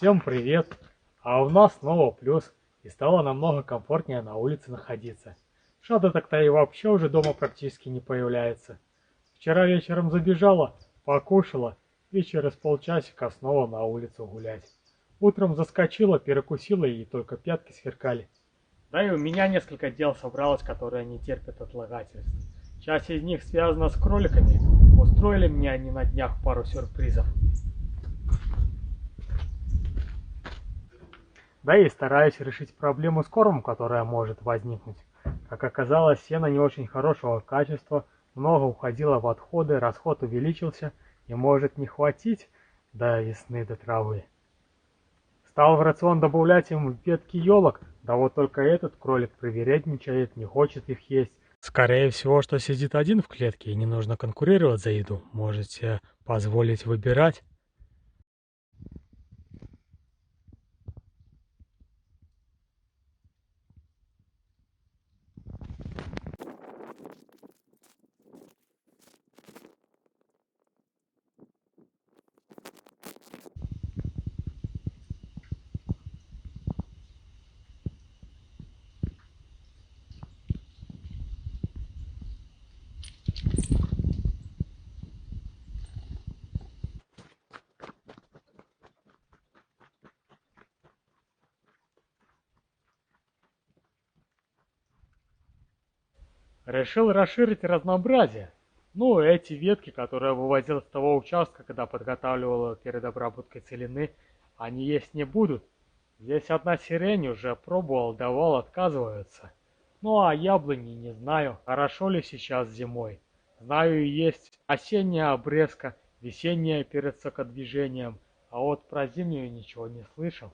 Всем привет! А у нас снова плюс, и стало намного комфортнее на улице находиться. Шада так-то и вообще уже дома практически не появляется. Вчера вечером забежала, покушала, и через полчасика снова на улицу гулять. Утром заскочила, перекусила, и только пятки сверкали. Да и у меня несколько дел собралось, которые не терпят отлагательств. Часть из них связана с кроликами. Устроили мне они на днях пару сюрпризов. Да и стараюсь решить проблему с кормом, которая может возникнуть. Как оказалось, сено не очень хорошего качества, много уходило в отходы, расход увеличился и может не хватить до весны до травы. Стал в рацион добавлять им ветки елок, да вот только этот кролик привередничает, не хочет их есть. Скорее всего, что сидит один в клетке и не нужно конкурировать за еду, можете позволить выбирать. Решил расширить разнообразие. Ну, эти ветки, которые вывозил с того участка, когда подготавливал перед обработкой целины, они есть не будут. Здесь одна сирень уже пробовал, давал, отказываются. Ну, а яблони не знаю, хорошо ли сейчас зимой. Знаю, есть осенняя обрезка, весенняя перед сокодвижением, а вот про зимнюю ничего не слышал.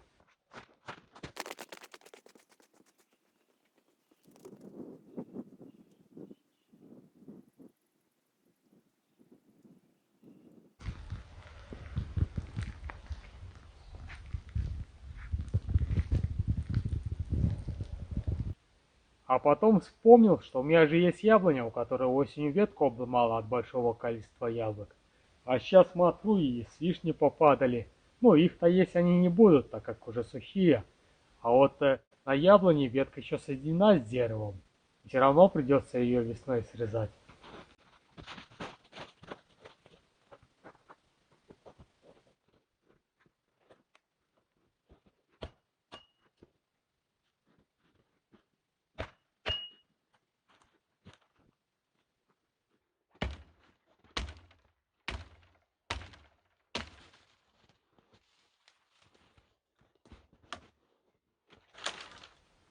А потом вспомнил, что у меня же есть яблоня, у которой осенью ветку обломала от большого количества яблок. А сейчас смотрю, и с вишни попадали. Ну, их-то есть они не будут, так как уже сухие. А вот на яблоне ветка еще соединена с деревом. Все равно придется ее весной срезать.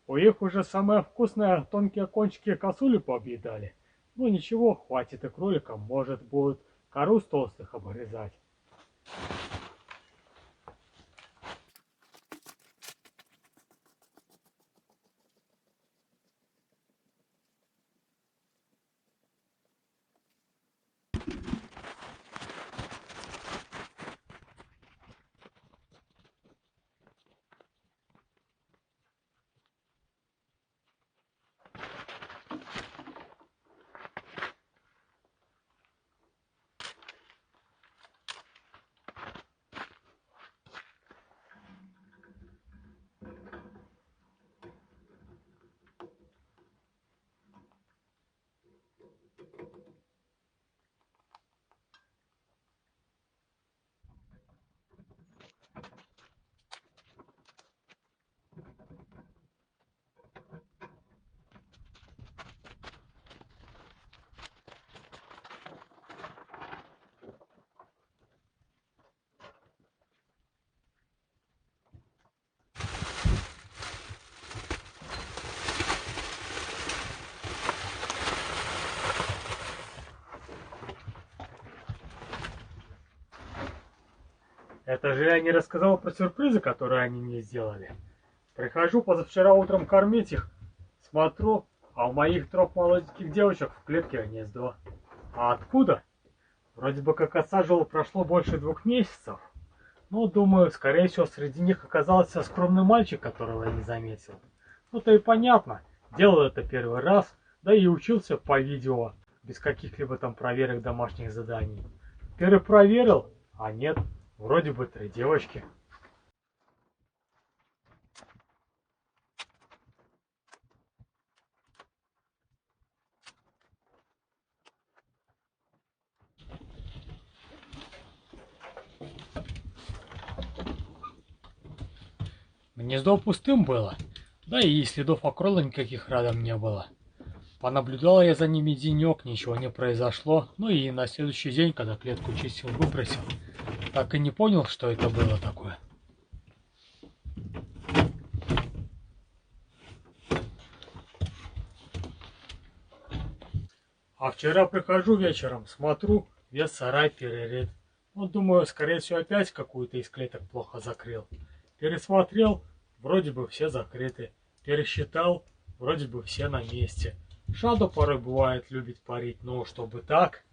У них уже самое вкусное тонкие кончики косули пообъедали. Ну ничего, хватит и кроликам, может будет кору с толстых обгрызать. Это же я не рассказал про сюрпризы, которые они мне сделали. Прихожу позавчера утром кормить их, смотрю, а у моих 3 молоденьких девочек в клетке гнездо. А откуда? Вроде бы как отсаживал прошло больше 2 месяцев. Ну, думаю, скорее всего, среди них оказался скромный мальчик, которого я не заметил. Ну-то и понятно, делал это первый раз, да и учился по видео, без каких-либо там проверок домашних заданий. Перепроверил, а нет, вроде бы 3 девочки. Гнездо пустым было, да и следов окрола никаких рядом не было. Понаблюдала я за ними денек, ничего не произошло, ну и на следующий день, когда клетку чистил, выбросил. Так и не понял, что это было такое. А вчера прихожу вечером, смотрю, весь сарай перерыт. Ну, думаю, скорее всего, опять какую-то из клеток плохо закрыл. Пересмотрел, вроде бы все закрыты. Пересчитал, вроде бы все на месте. Шаду порой бывает, любит парить, но чтобы так...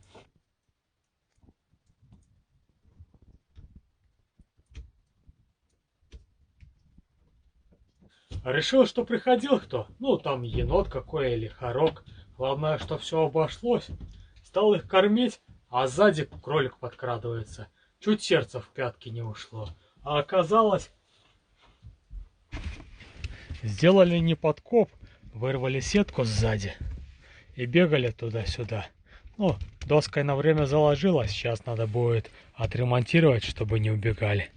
Решил, что приходил кто, ну там енот какой или хорек. Главное, что все обошлось. Стал их кормить, а сзади кролик подкрадывается. Чуть сердце в пятки не ушло. А оказалось... Сделали не подкоп, вырвали сетку сзади и бегали туда-сюда. Ну, доской на время заложилось, сейчас надо будет отремонтировать, чтобы не убегали.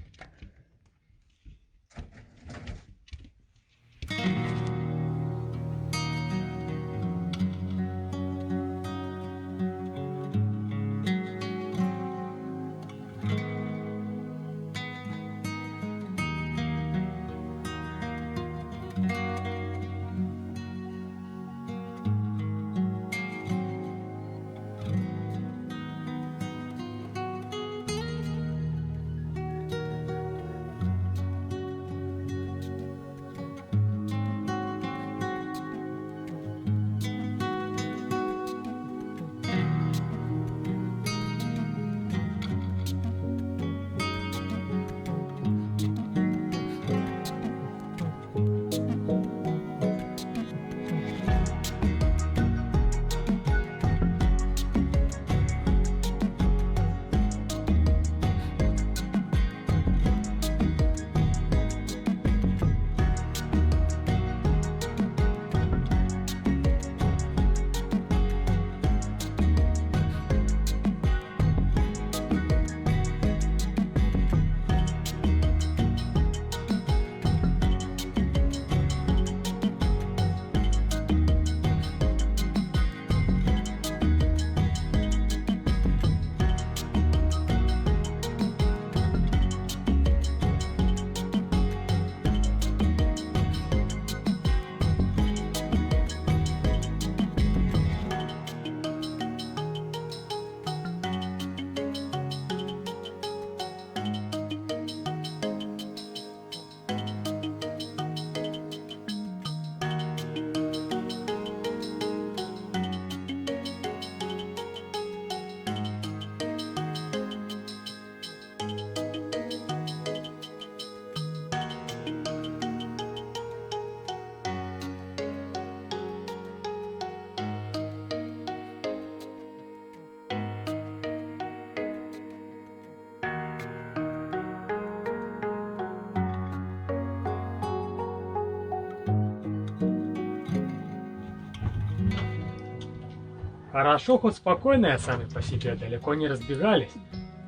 Хорошо, хоть спокойные сами по себе, далеко не разбегались.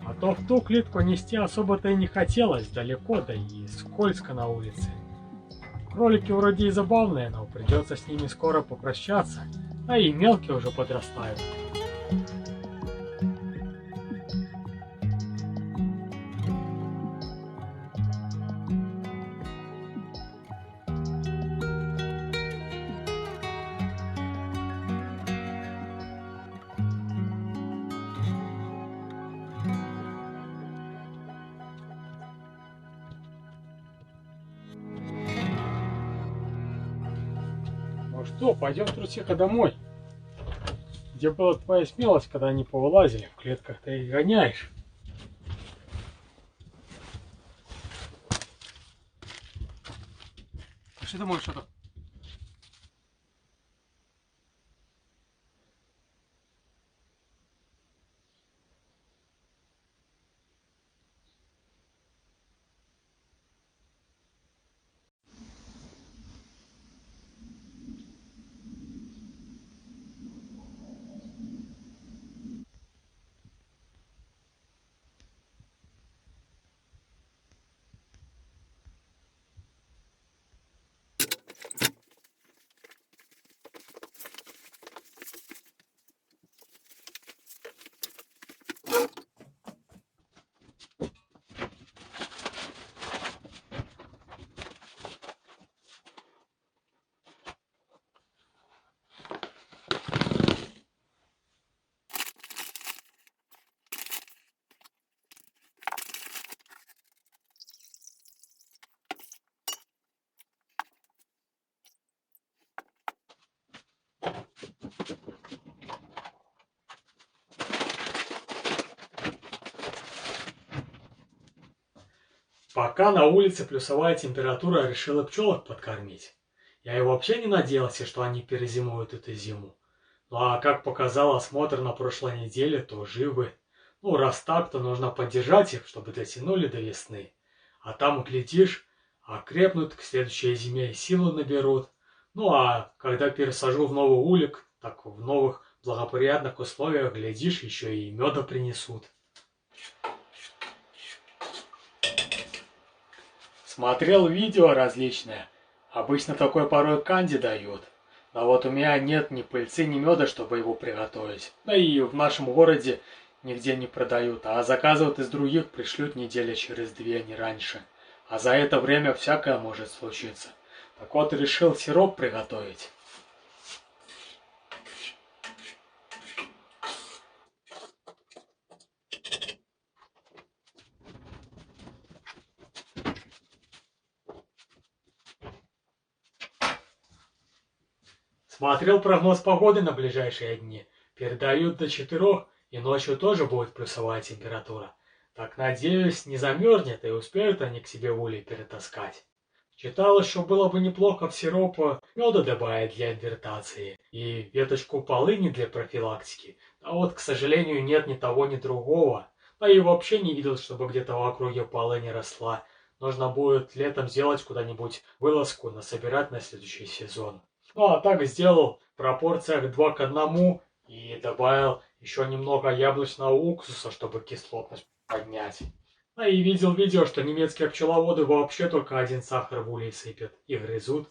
А то в ту клетку нести особо-то и не хотелось, далеко, да и скользко на улице. Кролики вроде и забавные, но придется с ними скоро попрощаться, а и мелкие уже подрастают. Ну что, пойдем, трусиха, домой. Где была твоя смелость, когда они повылазили? В клетках ты их гоняешь. Пошли домой, что-то. Пока на улице плюсовая температура, решила пчелок подкормить. Я и вообще не надеялся, что они перезимуют эту зиму. Ну а как показал осмотр на прошлой неделе, то живы. Ну раз так, то нужно поддержать их, чтобы дотянули до весны. А там, глядишь, окрепнут, к следующей зиме и силу наберут. Ну а когда пересажу в новый улик, так в новых благоприятных условиях, глядишь, еще и меда принесут. Смотрел видео различные. Обычно такой порой канди дают. Но вот у меня нет ни пыльцы, ни меда, чтобы его приготовить. Да и в нашем городе нигде не продают. А заказывают из других, пришлют недели через 2, не раньше. А за это время всякое может случиться. Так вот, решил сироп приготовить. Смотрел прогноз погоды на ближайшие дни. Передают до 4, и ночью тоже будет плюсовая температура. Так надеюсь, не замерзнет и успеют они к себе улей перетаскать. Читалось, что было бы неплохо в сироп меда добавить для инвертации и веточку полыни для профилактики. А вот, к сожалению, нет ни того, ни другого. Да и вообще не видел, чтобы где-то в округе полыни росла. Нужно будет летом сделать куда-нибудь вылазку, насобирать на следующий сезон. Ну а так сделал в пропорциях 2 к 1 и добавил еще немного яблочного уксуса, чтобы кислотность поднять. А и видел видео, что немецкие пчеловоды вообще только 1 сахар в улей сыпят и грызут.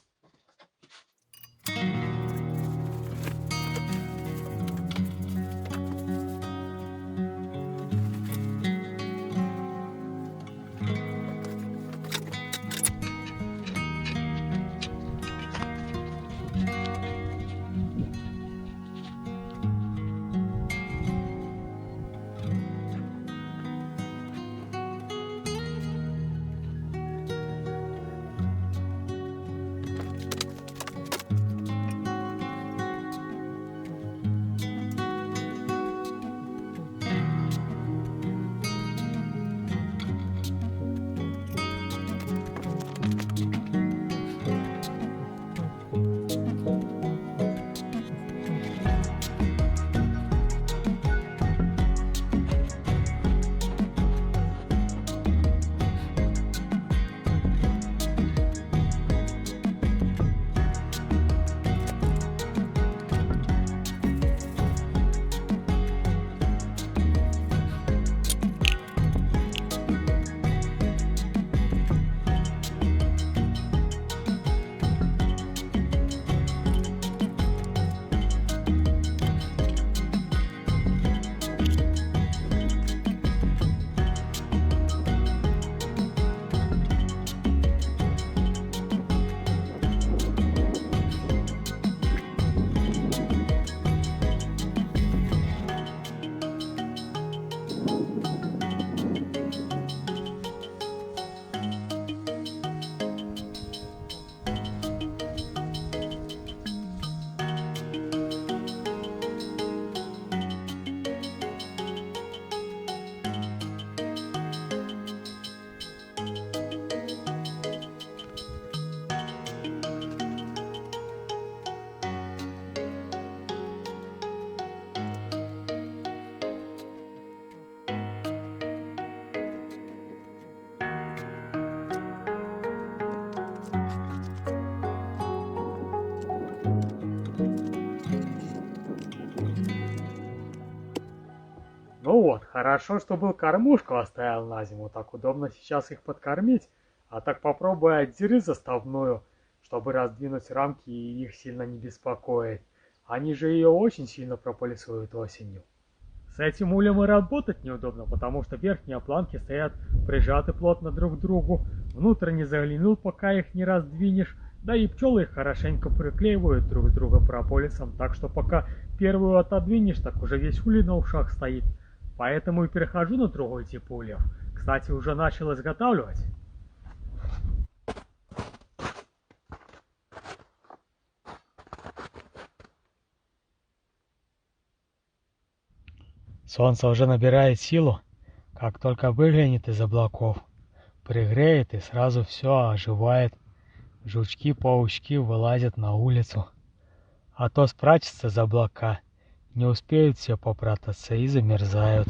Ну вот, хорошо, что был кормушку оставил на зиму, так удобно сейчас их подкормить. А так попробуй отдери заставную, чтобы раздвинуть рамки и их сильно не беспокоить. Они же ее очень сильно пропылесуют осенью. С этим улем и работать неудобно, потому что верхние планки стоят прижаты плотно друг к другу. Внутрь не заглянул, пока их не раздвинешь. Да и пчелы их хорошенько приклеивают друг с другом прополисом, так что пока первую отодвинешь, так уже весь улей на ушах стоит. Поэтому и перехожу на другой тип ульев. Кстати, уже начал изготавливать. Солнце уже набирает силу, как только выглянет из облаков. пригреет и сразу все оживает. Жучки-паучки вылазят на улицу, а то спрячутся за облака, не успеют все попрятаться и замерзают.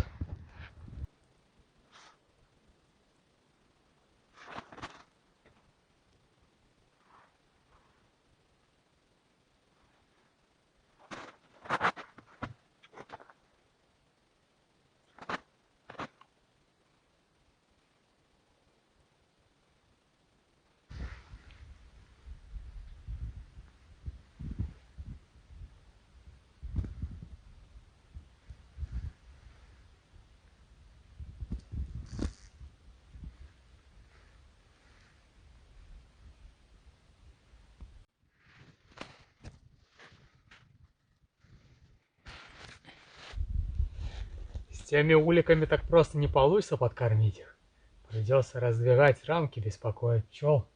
С теми уликами так просто не получится подкормить их. Придется раздвигать рамки, беспокоить пчел.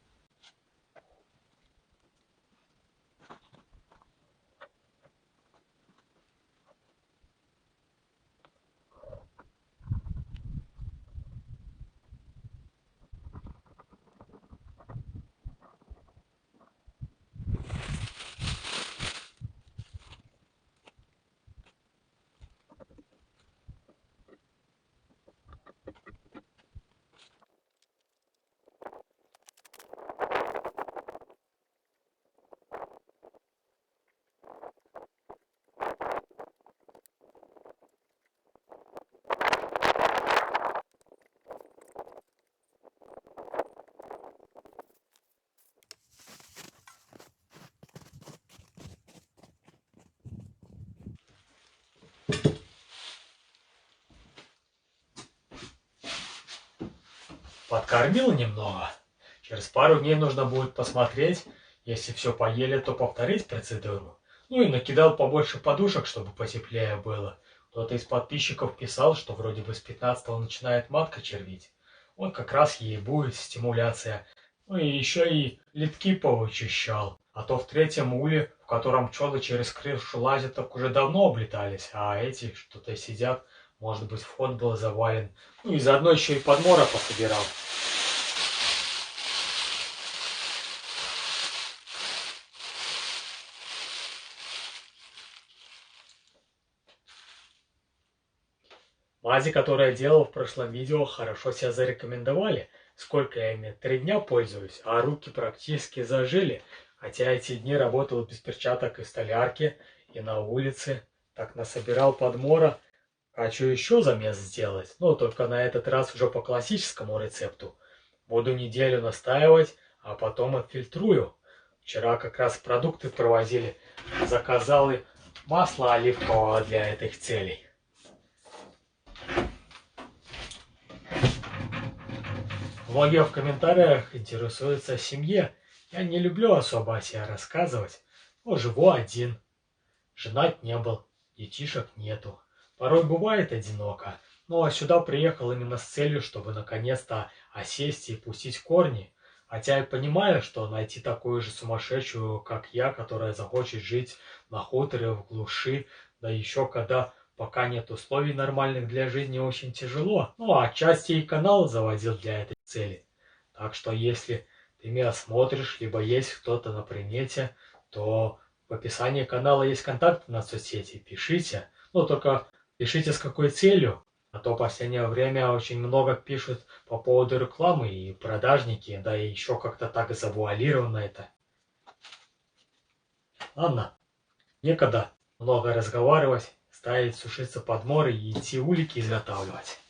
Подкормил немного. Через пару дней нужно будет посмотреть. Если все поели, то повторить процедуру. Ну и накидал побольше подушек, чтобы потеплее было. Кто-то из подписчиков писал, что вроде бы с 15-го начинает матка червить. Вот как раз ей будет стимуляция. Ну и еще и литки повычищал. А то в третьем уле, в котором пчелы через крышу лазят, так уже давно облетались. А эти что-то сидят. Может быть, вход был завален. Ну и заодно еще и подмора пособирал. Мази, которые я делал в прошлом видео, хорошо себя зарекомендовали. Сколько я ими? 3 дня пользуюсь, а руки практически зажили. Хотя эти дни работал без перчаток и столярки, и на улице. Так насобирал подмора. Хочу еще замес сделать, но только на этот раз уже по классическому рецепту. Буду неделю настаивать, а потом отфильтрую. Вчера как раз продукты провозили. Заказал и масло оливковое для этих целей. Многие в комментариях интересуются о семье. Я не люблю особо о себе рассказывать. Но живу один. Женат не был, детишек нету. Порой бывает одиноко. Но сюда приехал именно с целью, чтобы наконец-то осесть и пустить корни. Хотя я понимаю, что найти такую же сумасшедшую, как я, которая захочет жить на хуторе в глуши, да еще когда пока нет условий нормальных для жизни, очень тяжело. Ну, а отчасти и канал заводил для этой цели. Так что если ты меня смотришь, либо есть кто-то на примете, то в описании канала есть контакты на соцсети. Пишите. Ну, только пишите с какой целью. А то в последнее время очень много пишут по поводу рекламы и продажники, да и еще как-то так завуалировано это. Ладно, некогда много разговаривать, ставить сушиться подморы и идти улики изготавливать.